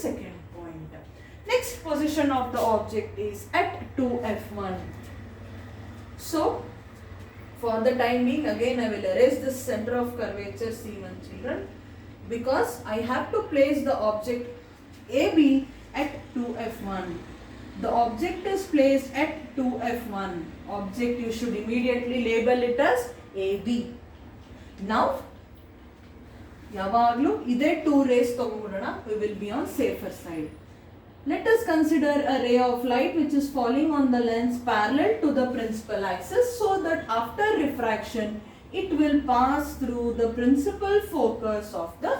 second point. Next position of the object is at 2f1. So for the time being, again I will erase this center of curvature C1, children, because I have to place the object AB at 2f1. The object is placed at 2f1. Object, you should immediately label it as AB. Now ಯಾವಾಗಲೂ ಇದೇ 2 rays ತಗೊಂಡ್ಬಿಡೋಣ, we will be on safer side. Let us consider a ray of light which is falling on the lens parallel to the principal axis, so that after refraction it will pass through the principal focus of the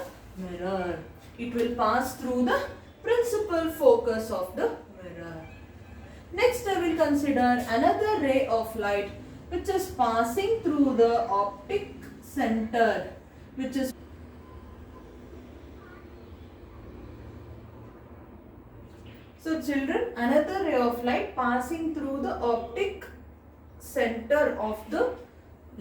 mirror. It will pass through the principal focus of the mirror. Next I will consider another ray of light which is passing through the optic center, which is so children, another ray of light passing through the optic center of the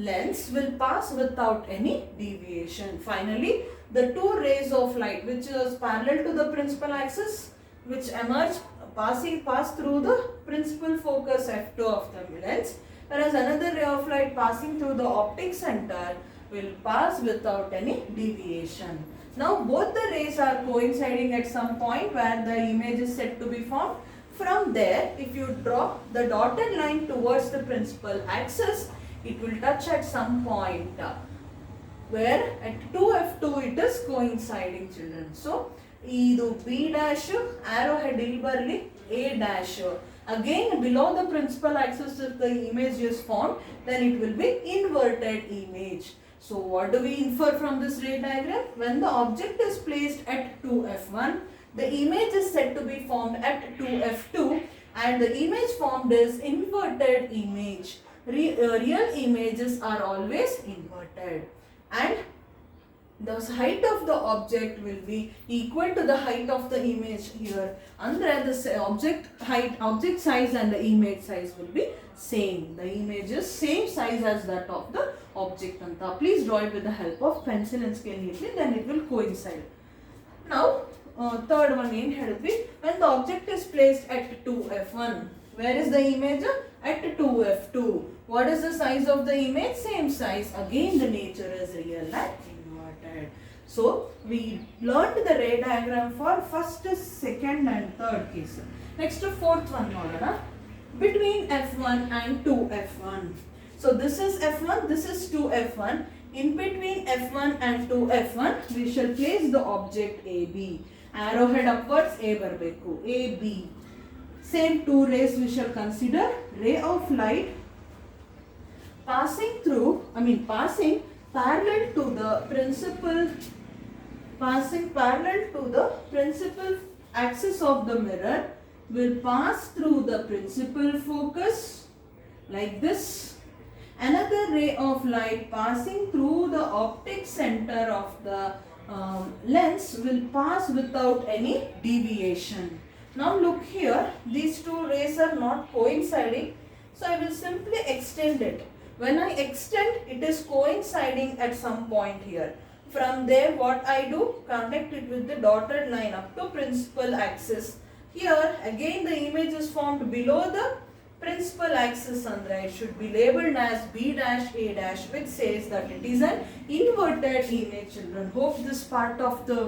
lens will pass without any deviation. Finally, the 2 rays of light which is parallel to the principal axis, which emerge pass through the principal focus f2 of the lens, whereas another ray of light passing through the optic center will pass without any deviation. Now both the rays are coinciding at some point where the image is said to be formed. From there, if you draw the dotted line towards the principal axis, it will touch at some point where at 2f2 it is coinciding, children. So idu B dash, arrowhead ಇಲ್ಲಿ ಬರಲಿ A dash. Again below the principal axis, if the image is formed, then it will be inverted image. So what do we infer from this ray diagram? When the object is placed at 2f1, the image is said to be formed at 2f2, and the image formed is inverted image. Real images are always inverted, and the height of the object will be equal to the height of the image here. Andre the object height, object size and the image size will be same. The image is same size as that of the object anta. Please draw it with the help of pencil and scale neatly, then it will coincide. Now third one ಏನು ಹೇಳಿದ್ವಿ, when the object is placed at 2f1, where is the image? At 2f2. What is the size of the image? Same size. Again the nature is real and inverted. So we learned the ray diagram for first, second and third case. Next fourth one ನೋಡೋಣ, between f1 and 2f1. So this is f1, this is 2f1. In between f1 and 2f1, we shall place the object AB. Arrowhead upwards, A ಬರಬೇಕು, AB. Same 2 rays we shall consider. Ray of light passing parallel to the principal axis of the mirror will pass through the principal focus like this. Another ray of light passing through the optic center of the lens will pass without any deviation. Now look here, these 2 rays are not coinciding, so I will simply extend it. When I extend, it is coinciding at some point here. From there, what I do, connect it with the dotted line up to principal axis. Here again the image is formed below the principal axis, and it should be labeled as B dash A dash, which says that it is an inverted image, children. Hope this part of the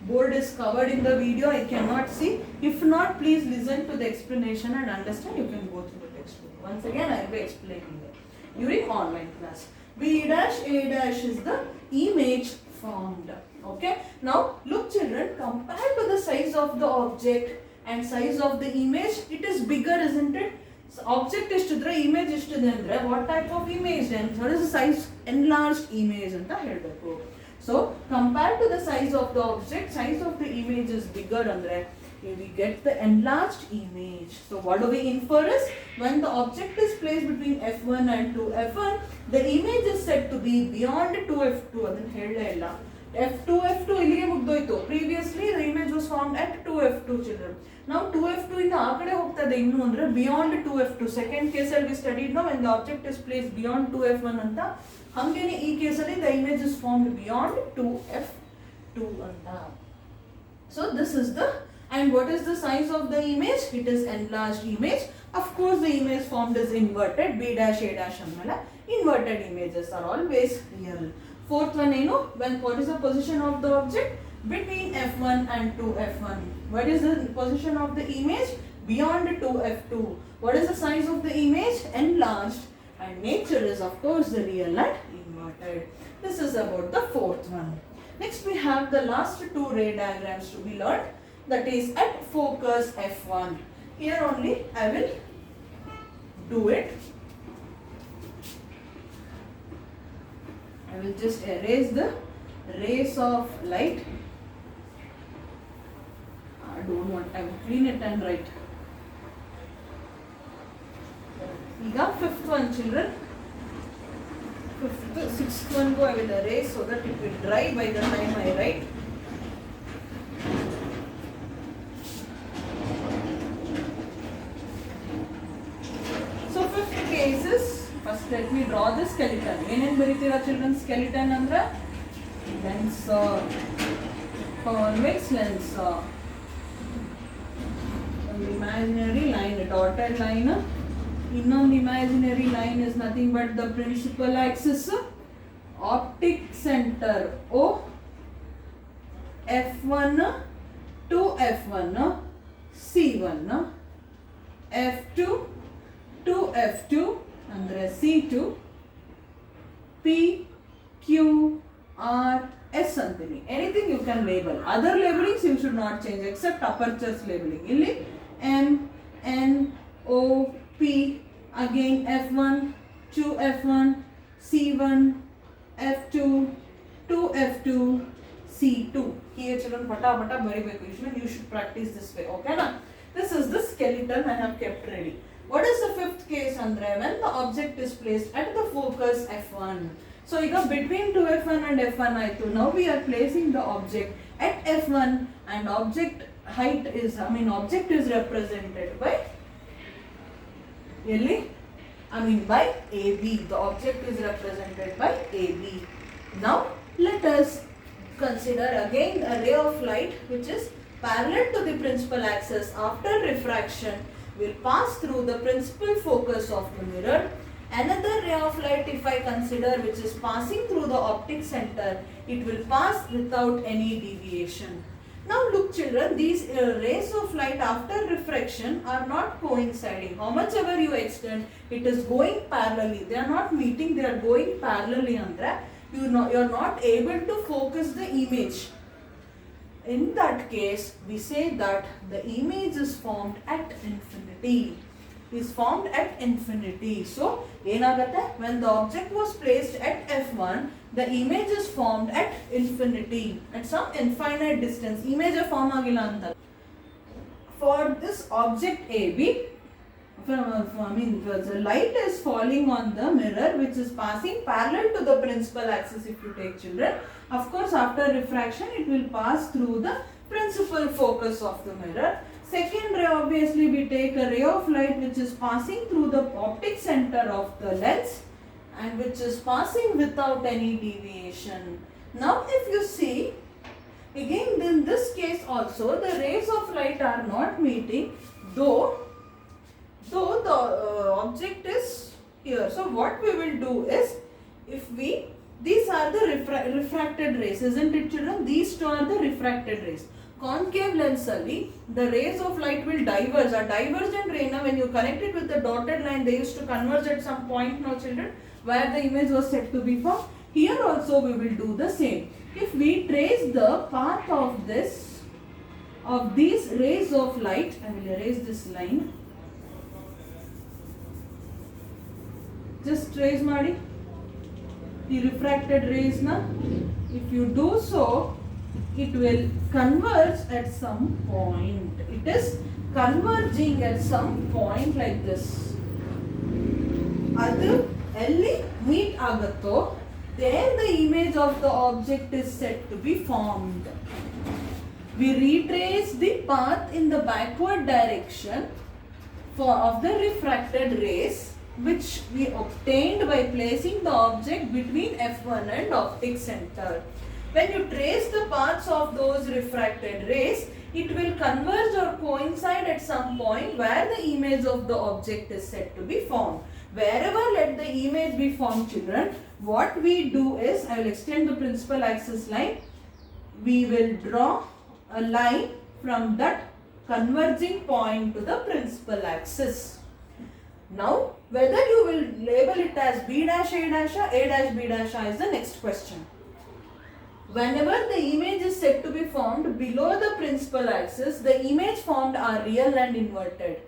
board is covered in the video. I cannot see. If not, please listen to the explanation and understand. You can go through the textbook. Once again, I will be explaining it during online class. B dash A dash is the image formed. Okay. Now look, children, compared to the size of the object and size of the image, it is bigger, isn't it? So object ಎಷ್ಟಿದ್ರೆ image ಎಷ್ಟಿದೆ ಅಂದ್ರೆ what type of image then? What is the size? Enlarged image ಅಂತ ಹೇಳಬೇಕು. So compared to the size of the object, size of the image is bigger andre we get the enlarged image. So what do we infer is, when the object is placed between f1 and 2f1, the image is said to be beyond 2f2. ಅದನ್ನ ಹೇಳಲೇ ಇಲ್ಲ. f2 ಇಲ್ಲಿಗೆ ಮುಗ್ದೋಯ್ತು. Previously the image was formed at 2f2, children. Now 2f2 ಇಂದ ಆ ಕಡೆ ಹೋಗ್ತದೆ ಇನ್ನು ಅಂದ್ರೆ beyond 2f2. Second case ಅಲ್ಲಿ we studied now when the object is placed beyond 2f1 ಅಂತ. ಹಂಗೇನೆ ಈ ಕೇಸಲ್ಲಿ the image is formed beyond 2f2 ಅಂತ. So this is the And what is the size of the image? It is enlarged image. Of course, the image formed is inverted. B dash A dash annala. Inverted images are always real. Fourth one, what is the position of the object? Between F1 and 2F1. What is the position of the image? Beyond 2F2. What is the size of the image? Enlarged. And nature is of course the real and inverted. This is about the fourth one. Next we have the last two ray diagrams to be learned. That is at focus F1. Here only I will do it. I will just erase the rays of light. I don't want, I will clean it and write. Now fifth one, children. Sixth one I will erase so that it will dry by the time I write. So fifth case is, first let me draw the skeleton. Enen baritira children, skeleton andra lens, convex lens, imaginary line, dotted line. Innone imaginary line is nothing but the principal axis, optic center O, F1 to F1, C1, F2 to F2, andre C2, P, Q, R, S antini. Anything you can label. Other labelings you should not change except apertures labeling. Illi M, N, O, P, again F1 to F1, C1, F2 to F2, C2. Here children bata very big. You should practice this way. Okay na? This is the skeleton I have kept ready. What is the fifth case andre? When the object is placed at the focus F1. So between 2F1 and F1 I2. Now we are placing the object at F1 and object height is, object is represented by by AB. The object is represented by AB. Now let us consider again a ray of light which is parallel to the principal axis. After refraction will pass through the principal focus of the mirror. Another ray of light if I consider which is passing through the optic center, it will pass without any deviation. Now look children, these rays of light after refraction are not coinciding. How much ever you extend, it is going parallelly. They are not meeting, they are going parallelly andre. You are not able to focus the image. In that case, we say that the image is formed at infinity. Is formed at infinity. So, when the object was placed at F1, the image is formed at infinity, at some infinite distance. Image form agila anta. For this object AB, the light is falling on the mirror which is passing parallel to the principal axis if you take children. Of course, after refraction, it will pass through the principal focus of the mirror. Second ray, obviously we take a ray of light which is passing through the optic center of the lens and which is passing without any deviation. Now if you see, again in this case also the rays of light are not meeting though the object is here. So what we will do is, these are the refracted rays, isn't it children? These two are the refracted rays. Concave lens alli, the rays of light will diverge. A divergent ray, now when you connect it with the dotted line, they used to converge at some point now children, where the image was said to be formed. Here also we will do the same. If we trace the path of these rays of light, I will erase this line. Just trace madi. The refracted rays na. If you do so, it will converge at some point. It is converging at some point like this. Adu elli meet agatto, there the image of the object is said to be formed. We retrace the path in the backward direction of the refracted rays which we obtained by placing the object between F1 and optic center. When you trace the paths of those refracted rays, it will converge or coincide at some point where the image of the object is said to be formed. Wherever let the image be formed, children, what we do is, I will extend the principal axis line. We will draw a line from that converging point to the principal axis. Now, whether you will label it as B dash A dash or A dash B dash is the next question. Whenever the image is said to be formed below the principal axis, the image formed are real and inverted.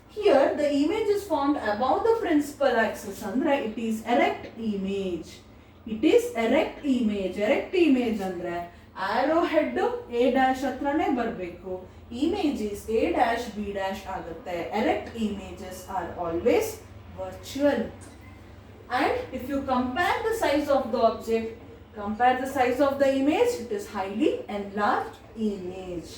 Here, the image is formed above the principal axis, andre it is erect image. It is erect image. Erect image andre arrow head A dash hatrane barbeku. Image is A dash B dash agutte. Erect images are always virtual. And if you compare the size of the object, compare the size of the image, it is highly enlarged image.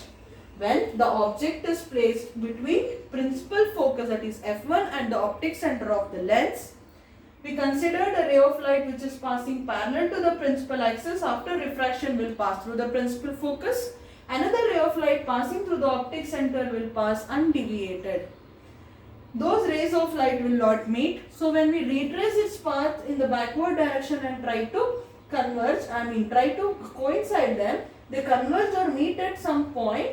When the object is placed between principal focus, that is f1, and the optic center of the lens, we considered a ray of light which is passing parallel to the principal axis. After refraction will pass through the principal focus. Another ray of light passing through the optic center will pass undeviated. Those rays of light will not meet. So when we retrace its path in the backward direction and try to converge, try to coincide them, they converge or meet at some point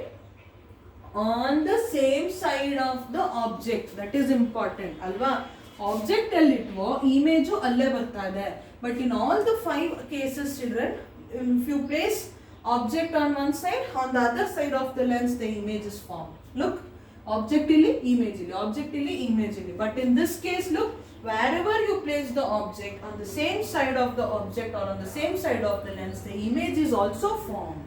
on the same side of the object. That is important, alva. Object allitvo, image alle barta ide. But in all the 5 cases, children, if you place object on one side, on the other side of the lens, the image is formed. Look, object illi, image illi, object illi, image illi. But in this case, look, wherever you place the object, on the same side of the object or on the same side of the lens, the image is also formed.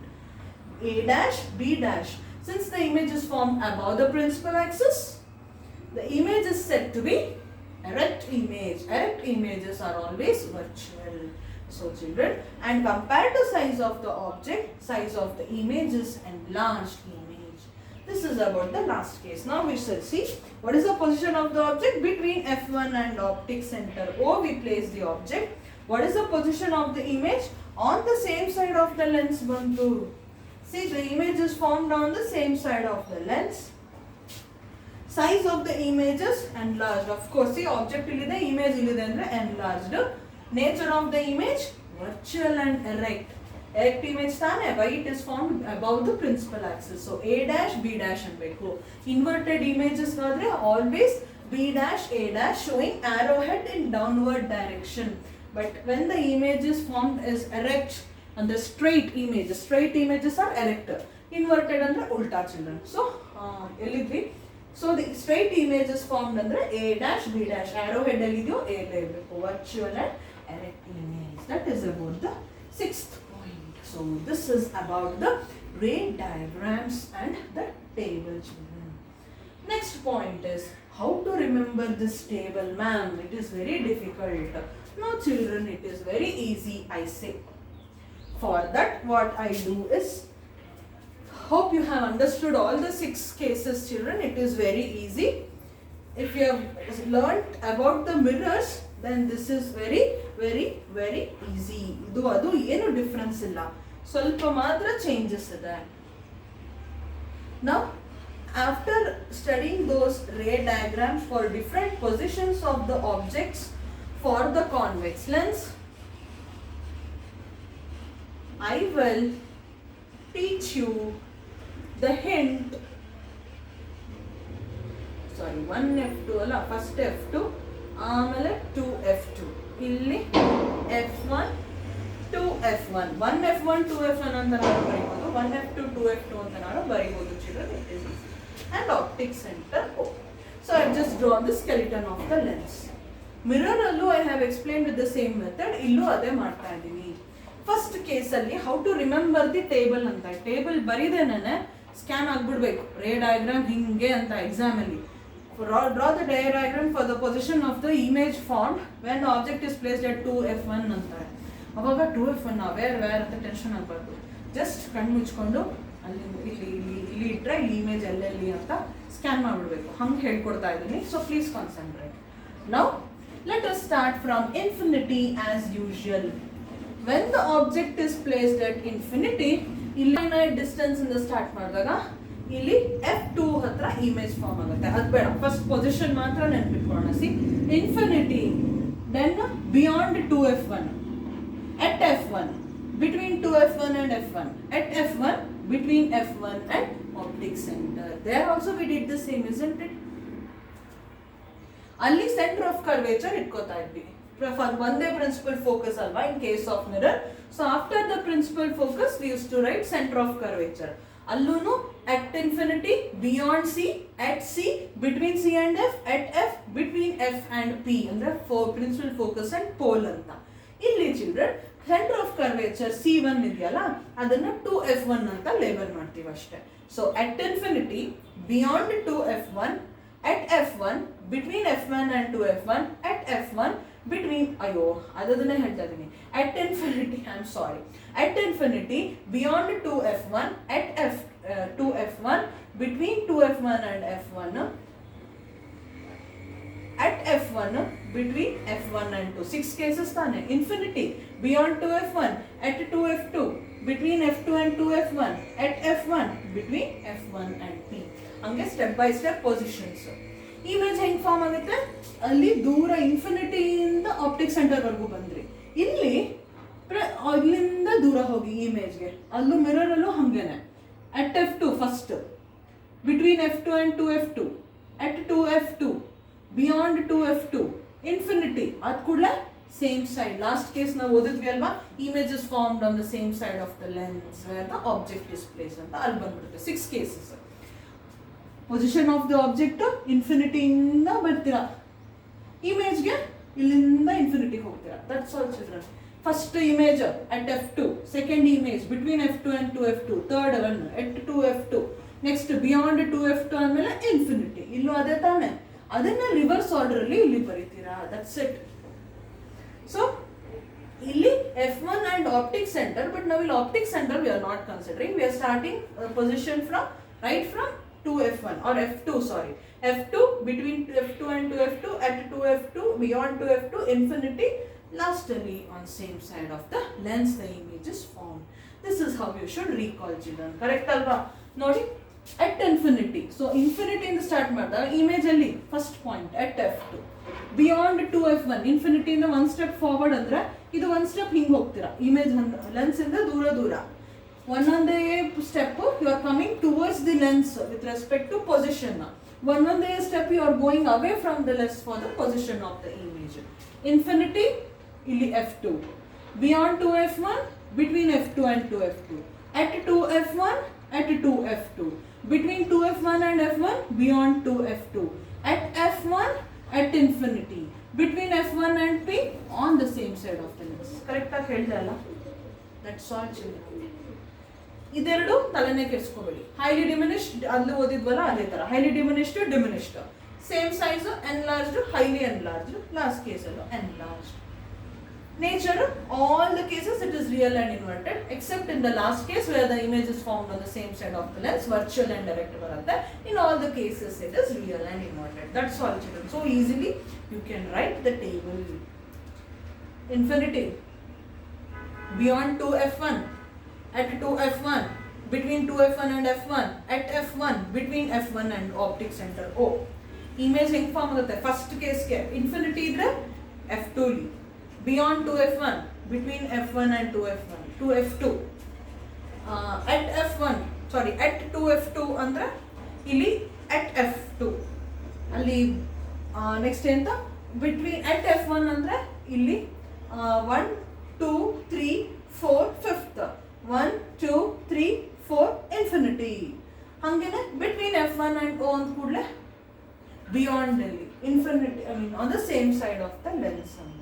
A dash, B dash. Since the image is formed above the principal axis, the image is said to be erect image. Erect images are always virtual. So children, and compared to size of the object, size of the image is enlarged image. This is about the last case. Now we shall see what is the position of the object between f1 and optic center O. We place the object. What is the position of the image on the same side of the lens Bantu? See, the image is formed on the same side of the lens. Size of the image is enlarged. Of course, see, object illide, image illide andre enlarged. Nature of the image, virtual and erect. Erect image tane, why it is formed above the principal axis. So A dash, B dash anbeku. Inverted images kadre always B dash, A dash showing arrowhead in downward direction. But when the image is formed as erect, and the straight images are erect. Inverted andre ulta, children. So so the straight image is formed under A dash, B dash. Arrowhead alidyo A level. Virtual and erect image. That is about the 6th point. So this is about the ray diagrams and the table, children. Next point is how to remember this table, ma'am. It is very difficult. No, children, it is very easy, I say. For that, what I do is, hope you have understood all the 6 cases, children. It is very easy. If you have learnt about the mirrors, then this is very, very, very easy. Idu adu ಏನು difference illa. ಸ್ವಲ್ಪ ಮಾತ್ರ changes ಇದೆ. Now, after studying those ray diagrams for different positions of the objects for the convex lens, I will teach you the hint. Sorry, 1F2 ಅಲ್ಲ, first F2 ಆಮೇಲೆ 2F2. ಇಲ್ಲಿ F1 2F1 1F1 2F1 ಅಂತ ನಾನು ಬರೀಬಹುದು. 1F2 2F2 ಅಂತ ನಾನು ಬರೀಬಹುದು, children. It is easy. And optic center O. So I have just drawn the skeleton of the lens. Mirror ಅಲ್ಲೂ I have explained with the same method. ಇಲ್ಲೂ ಅದೇ ಮಾಡ್ತಾ ಇದ್ದೀನಿ. First ಕೇಸಲ್ಲಿ how to remember the table ಅಂತ. Table ಬರೀದೇನೆ scan ಆಗಿಬಿಡ್ಬೇಕು ray diagram ಹಿಂಗೆ ಅಂತ ಎಕ್ಸಾಮಲ್ಲಿ. Draw the diagram for the position of the image form when the object is placed at 2F1 ಅಂತಾರೆ. ಅವಾಗ 2F1 ವೇರ್ ಅಂತ ಟೆನ್ಷನ್ ಆಗಬಾರ್ದು. ಜಸ್ಟ್ ಕಣ್ಣು ಮುಚ್ಕೊಂಡು ಅಲ್ಲಿ ಇಲ್ಲಿ ಇಟ್ಟರೆ ಇಲ್ಲಿ ಇಮೇಜ್ ಎಲ್ಲೆಲ್ಲಿ ಅಂತ ಸ್ಕ್ಯಾನ್ ಮಾಡಿಬಿಡ್ಬೇಕು. ಹಂಗೆ ಹೇಳ್ಕೊಡ್ತಾ ಇದ್ದೀನಿ. So please concentrate. Now let us start from infinity as usual. When the object is placed at infinity, infinite distance in the start ಮಾಡಿದಾಗ ಇಲ್ಲಿ F2 ಹತ್ರ ಇಮೇಜ್ ಫಾರ್ಮ್ ಆಗುತ್ತೆ. ಅದು ಬೇಡ, ಫಸ್ಟ್ ಪೊಸಿಷನ್ ಮಾತ್ರ ನೆನಪಿಟ್ಕೊಳ್ಳೋಣ. See infinity, then beyond 2F1, at F1, between 2F1 and F1, at F1, between F1 and optic center. There also we did the same, isn't it? ಅಲ್ಲಿ centre of curvature ಇಟ್ಕೋತಾ ಇದ್ವಿ. ಒಂದೇ principal focus ಅಲ್ವಾ in case of mirror. So after the principal focus we use to write centre of curvature. ಅಲ್ಲೂ at infinity, beyond C, at C, between C and F, at F, between F and P ಅಂದ್ರೆ principal focus and pole ಅಂತ. ಇಲ್ಲಿ children centre of curvature C1 ಇದೆಯಲ್ಲ ಅದನ್ನ 2F1 ಅಂತ label ಮಾಡ್ತೀವಿ ಅಷ್ಟೇ. So at infinity, beyond 2F1, at F1, between F1 and 2F1, at F1, between ಅದನ್ನೇ ಹೇಳ್ತಾ ಇದ್ದೀನಿ. at infinity, I'm sorry, at infinity, beyond 2F1, at F2F1, between 2F1 and F1, at F1, between F1 and 2. 6 cases ತಾನೆ. infinity, beyond 2F1, at 2F2, between F2 and 2F1, at F1, between F1 and P. ಹಂಗೆ step by step positions. Image ಹೆಂಗ್ form ಆಗುತ್ತೆ, ಅಲ್ಲಿ ದೂರ ಇನ್ಫಿನಿಟಿಯಿಂದ optic centre ವರೆಗೂ ಬಂದ್ರಿ. ಇಲ್ಲಿ ಅಲ್ಲಿಂದ ದೂರ ಹೋಗಿ ಇಮೇಜ್ಗೆ, ಅಲ್ಲೂ ಮಿರರ್ ಅಲ್ಲೂ ಹಂಗೇನೆ. at F2 first, between F2 and 2F2, at 2F2, beyond 2F2, infinity, ಅದ್ ಕೂಡಲೇ ಸೇಮ್ ಸೈಡ್. ಲಾಸ್ಟ್ ಕೇಸ್ ನಾವು ಓದಿದ್ವಿ ಅಲ್ವಾ, image is formed on the same side of the lens where the object is place ಅಂತ ಅಲ್ಲಿ ಬಂದ್ಬಿಡುತ್ತೆ. 6 cases. Position of the object ಇನ್ಫಿನಿಟಿಯಿಂದ ಬರ್ತೀರಾ ಇಮೇಜ್ಗೆ, ಇಲ್ಲಿಂದ ಇನ್ಫಿನಿಟಿಗೆ ಹೋಗ್ತೀರಾ. That's all children. First image at F2, second image between F2 and 2F2, third one at 2F2, next beyond 2F2 ಆದ್ಮೇಲೆ ಇನ್ಫಿನಿಟಿ. ಇಲ್ಲೂ ಅದೇ ತಾನೆ, ಅದನ್ನ ರಿವರ್ಸ್ ಆರ್ಡರ್ ಅಲ್ಲಿ ಇಲ್ಲಿ ಬರೀತೀರಾ. That's it. ಸೊ ಇಲ್ಲಿ F1 and optic center, but now in optic center we are not considering. We are starting position from right from 2F1 or F2, sorry, F2, between F2 and 2F2, at 2F2, beyond 2F2, infinity, lastly on same side of the lens the image is formed. This is how you should recall children. Correct alva? Nodi, at infinity. So infinity in the start ಮಾಡಿದಾಗ image ಅಲ್ಲಿ first point at F2, beyond 2F1, infinity ಇಂದ one step forward ಅಂದ್ರೆ ಇದು one step ಹಿಂಗ್ ಹೋಗ್ತೀರಾ image lens ಇಂದ ದೂರ ದೂರ. ಒಂದೊಂದೇ step you are coming towards the lens with respect to position. ಒಂದೊಂದೇ step you are going away from the lens for the position of the image. Infinity ಇಲ್ಲಿ F2, beyond 2F1, between F2 and 2F2, at 2F1, at 2F2, between 2F1 and F1, beyond 2F2, at F1, at infinity, between F1 and P on the same side of the lens. Correct ಆಗಿ ಹೇಳ್ದೆ ಅಲ್ಲ? That's all children. ಇದೆರಡು ತಲೆನೇ ಕೆಡಿಸ್ಕೋಬೇಡಿ. Highly diminished ಅಲ್ಲಿ ಓದಿದ್ವಲ್ಲ ಅದೇ ತರ, highly diminished, diminished, same size, enlarged, highly enlarged, last case ಅಲ್ಲೂ enlarged. Nature, all the cases it is real and inverted, except in the last case where the image is formed on the same side of the lens, virtual and direct baratte. In all the cases it is real and inverted. That's all children. So easily you can write the table. Infinity, beyond 2F1, at 2F1, between 2F1 and F1, at F1, between F1 and optic center O. Image ಹೆಂಗ್ form ಆಗುತ್ತೆ, first ಕೇಸ್ಗೆ infinity ಇದ್ರೆ F2 ಲಿ, beyond 2F1, between F1 and 2F1, 2F2, at F1, sorry, at 2F2 ಅಂದ್ರೆ ಇಲ್ಲಿ at F2 ಅಲ್ಲಿ next ಎಂತ between at F1 ಅಂದ್ರೆ ಇಲ್ಲಿ 1 2 3 4 5th 1 2 3 4 infinity. ಹಂಗೇನೆ between F1 and O ಅಂದ ಕೂಡಲೇ beyond ಅಲ್ಲಿ infinity, I mean on the same side of the lens ಅಂತ.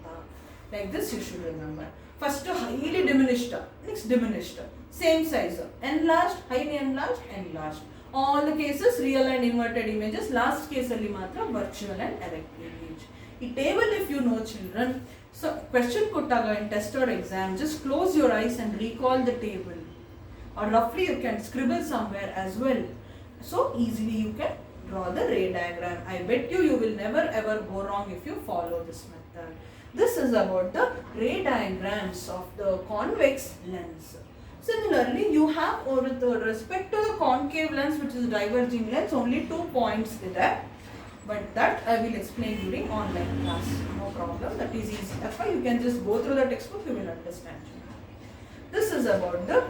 Like this you should remember. First highly diminished, next diminished, same size, enlarged, highly enlarged, enlarged. All the cases real and inverted images. Last case alli matra virtual and erect image. The table if you know children. So question kottaga in test or exam, just close your eyes and recall the table. Or roughly you can scribble somewhere as well. So easily you can draw the ray diagram. I bet you will never ever go wrong if you follow this method. This is about the ray diagrams of the convex lens. Similarly, you have with respect to the concave lens, which is diverging lens, only 2 points there. But that I will explain during online class. No problem. That is easy. That's why you can just go through the textbook, you will understand. This is about the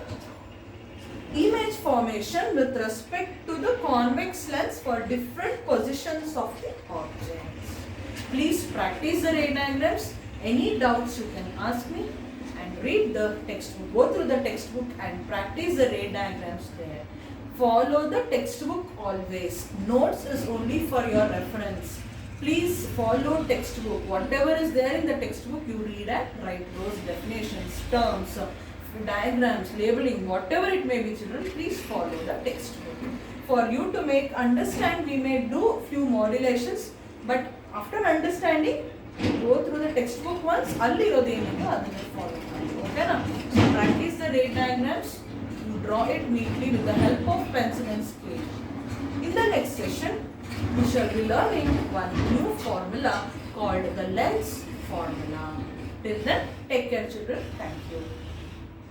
image formation with respect to the convex lens for different positions of the objects. Please practice the ray diagrams. Any doubts you can ask me, and read the textbook. Go through the textbook and practice the ray diagrams there. Follow the textbook always. Notes is only for your reference. Please follow textbook. Whatever is there in the textbook, you read and write those definitions, terms, diagrams, labeling, whatever it may be, children, please follow the textbook. For you to make understand, we may do few modulations, but after understanding, go through the textbook once, follow. Okay na? So practice the ray diagrams, you draw it neatly with the help of pencil and scale. In the next session, we shall be learning one new formula called the lens formula. Till then, take care children. Thank you.